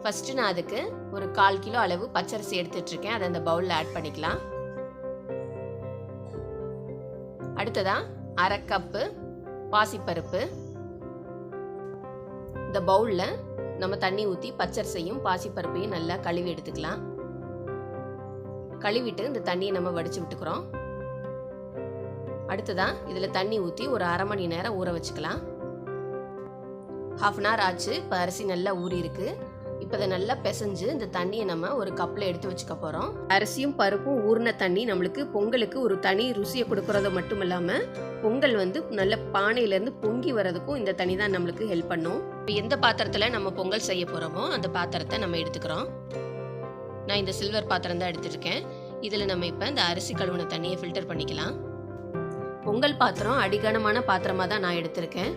First நான் அதுக்கு ஒரு 1/4 கிலோ அளவு பச்சரிசி எடுத்துட்ருக்கேன். அதை அந்த பவுலில் ஆட் பண்ணிக்கலாம். அடுத்ததாக 1/2 கப்பு பாசிப்பருப்பு. இந்த பவுலில் நம்ம தண்ணி ஊற்றி பச்சரிசையும் பாசிப்பருப்பையும் நல்லா கழுவி எடுத்துக்கலாம். கழுவிட்டு இந்த தண்ணியை நம்ம வடித்து விட்டுக்கிறோம். அடுத்ததாக இதில் தண்ணி ஊற்றி ஒரு 1/2 மணி நேரம் ஊற வச்சுக்கலாம். 1/2 hour ஆச்சு. இப்போ அரிசி நல்லா ஊறி இருக்கு. இப்போ இதை நல்லா பிசைஞ்சு இந்த தண்ணியை நம்ம ஒரு கப்பில் எடுத்து வச்சுக்க போகிறோம். அரிசியும் பருப்பும் ஊறின தண்ணி நம்மளுக்கு பொங்கலுக்கு ஒரு தனி ருசியை கொடுக்கறது மட்டும் இல்லாமல் பொங்கல் நல்ல பானையிலேருந்து பொங்கி வர்றதுக்கும் இந்த தண்ணி தான் நம்மளுக்கு ஹெல்ப் பண்ணும். இப்போ எந்த பாத்திரத்தில் நம்ம பொங்கல் செய்ய போகிறோமோ அந்த பாத்திரத்தை நம்ம எடுத்துக்கிறோம். நான் இந்த சில்வர் பாத்திரம் தான் எடுத்துருக்கேன். இதில் நம்ம இப்போ இந்த அரிசி கழுவின தண்ணியை ஃபில்டர் பண்ணிக்கலாம். பொங்கல் பாத்திரம் அடிகனமான பாத்திரமாக தான் நான் எடுத்திருக்கேன்.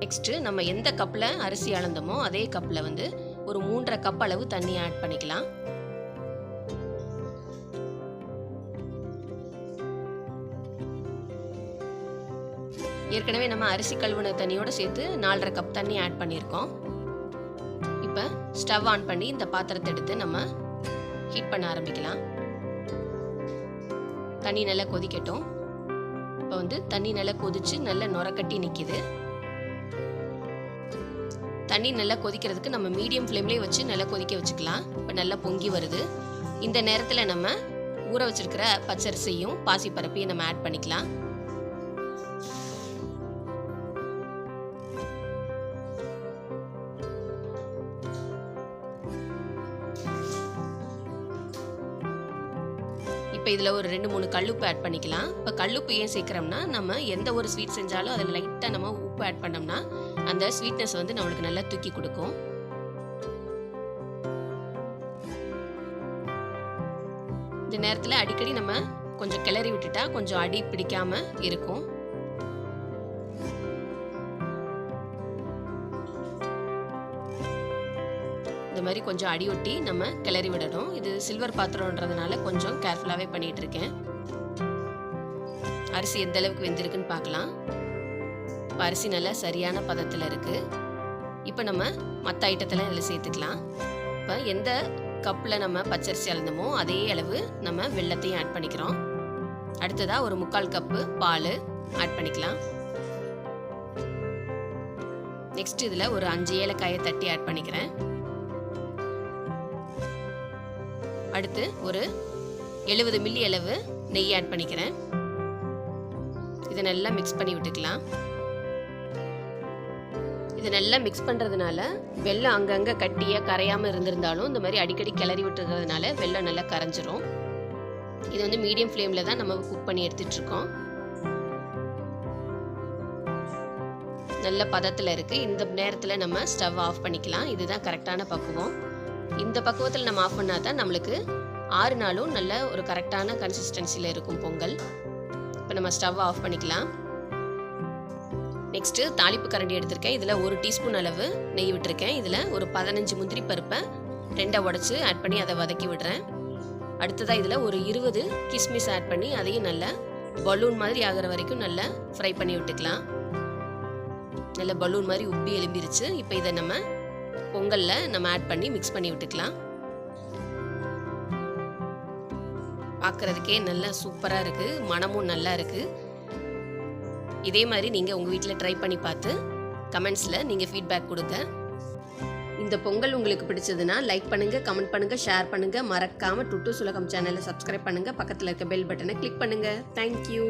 நெக்ஸ்ட்டு நம்ம எந்த கப்பில் அரிசி அளந்தோமோ அதே கப்பில் ஒரு 3.5 கப் அளவு தண்ணி ஆட் பண்ணிக்கலாம். ஏற்கனவே நம்ம அரிசி கழுவின தண்ணியோடு சேர்த்து 4.5 கப் தண்ணி ஆட் பண்ணியிருக்கோம். இப்போ ஸ்டவ் ஆன் பண்ணி இந்த பாத்திரத்தை எடுத்து நம்ம ஹீட் பண்ண ஆரம்பிக்கலாம். தண்ணி நல்லா கொதிக்கட்டும். இப்போ தண்ணி நல்லா கொதிச்சு நல்லா நுரக்கட்டி நிற்கிது. தண்ணி நல்லா கொதிக்கிறதுக்கு நம்ம மீடியம் ஃப்ளேம்லேயே வச்சு நல்லா கொதிக்க வச்சுக்கலாம். இப்போ நல்லா பொங்கி வருது. இந்த நேரத்தில் நம்ம ஊற வச்சிருக்கிற பச்சரிசியும் பாசிப்பருப்பையும் நம்ம ஆட் பண்ணிக்கலாம். இப்போ இதில் ஒரு 2-3 கல்லுப்பு ஆட் பண்ணிக்கலாம். இப்போ கல்லுப்பு ஏன் சேர்க்குறோம்னா நம்ம எந்த ஒரு ஸ்வீட் செஞ்சாலும் அதில் லைட்டாக நம்ம உப்பு ஆட் பண்ணோம்னா அந்த ஸ்வீட்னஸ் நம்மளுக்கு நல்லா தூக்கி கொடுக்கும். இந்த நேரத்தில் அடிக்கடி நம்ம கொஞ்சம் கிளறி விட்டுட்டா கொஞ்சம் அடி பிடிக்காம இருக்கும். இந்த மாதிரி கொஞ்சம் அடி ஒட்டி நம்ம கிளறி விடணும். இது சில்வர் பாத்திரம்ன்றதுனால கொஞ்சம் கேர்ஃபுல்லாகவே பண்ணிட்டு இருக்கேன். அரிசி எந்த அளவுக்கு வெந்திருக்குன்னு பார்க்கலாம். இப்போ அரிசி நல்லா சரியான பதத்தில் இருக்கு. இப்போ நம்ம மற்ற ஐட்டத்தெல்லாம் இதில் சேர்த்துக்கலாம். இப்போ எந்த கப்பில் நம்ம பச்சரிசி அளந்தோமோ அதே அளவு நம்ம வெல்லத்தையும் ஆட் பண்ணிக்கிறோம். அடுத்ததாக ஒரு 3/4 கப்பு பால் ஆட் பண்ணிக்கலாம். நெக்ஸ்ட் இதில் ஒரு 5 ஏலக்காயை தட்டி ஆட் பண்ணிக்கிறேன். அடுத்து ஒரு 70 மில்லி அளவு நெய் ஆட் பண்ணிக்கிறேன். இதை நல்லா மிக்ஸ் பண்ணி விட்டுக்கலாம். இதை நல்லா மிக்ஸ் பண்ணுறதுனால வெல்லம் அங்கங்கே கட்டியாக கரையாமல் இருந்திருந்தாலும் இந்த மாதிரி அடிக்கடி கிளறி விட்டுறதுனால வெல்லம் நல்லா கரைஞ்சிரும். இது மீடியம் ஃப்ளேமில் தான் நம்ம குக் பண்ணி எடுத்துட்ருக்கோம். நல்ல பதத்தில் இருக்குது. இந்த நேரத்தில் நம்ம ஸ்டவ் ஆஃப் பண்ணிக்கலாம். இதுதான் கரெக்டான பக்குவம். இந்த பக்குவத்தில் நம்ம ஆஃப் பண்ணால் தான் நம்மளுக்கு 6 நாளும் நல்ல ஒரு கரெக்டான கன்சிஸ்டன்சியில் இருக்கும் பொங்கல். இப்போ நம்ம ஸ்டவ் ஆஃப் பண்ணிக்கலாம். நெக்ஸ்ட்டு தாளிப்பு கரண்டி எடுத்திருக்கேன். இதில் 1 டீஸ்பூன் அளவு நெய் விட்டுருக்கேன். இதில் ஒரு 15 முந்திரி பருப்பை 2 உடைச்சு ஆட் பண்ணி அதை வதக்கி விடுறேன். அடுத்ததாக இதில் ஒரு 20 கிஸ்மிஸ் ஆட் பண்ணி அதையும் நல்லா பலூன் மாதிரி ஆகிற வரைக்கும் நல்லா ஃப்ரை பண்ணி விட்டுக்கலாம். நல்லா பலூன் மாதிரி உப்பி எழும்பிருச்சு. இப்போ இதை நம்ம பொங்கலில் நம்ம ஆட் பண்ணி மிக்ஸ் பண்ணி விட்டுக்கலாம். பார்க்குறதுக்கே நல்லா சூப்பராக இருக்குது. மனமும் நல்லா இருக்குது. இதே மாதிரி நீங்கள் உங்கள் வீட்டில் ட்ரை பண்ணி பார்த்து கமெண்ட்ஸில் நீங்கள் ஃபீட்பேக் கொடுங்க. இந்த பொங்கல் உங்களுக்கு பிடிச்சதுன்னா லைக் பண்ணுங்கள், கமெண்ட் பண்ணுங்கள், ஷேர் பண்ணுங்கள். மறக்காமல் டுட்டூஸ் உலகம் சேனலை சப்ஸ்கிரைப் பண்ணுங்கள். பக்கத்தில் இருக்க பெல் பட்டனை கிளிக் பண்ணுங்கள். தேங்க்யூ.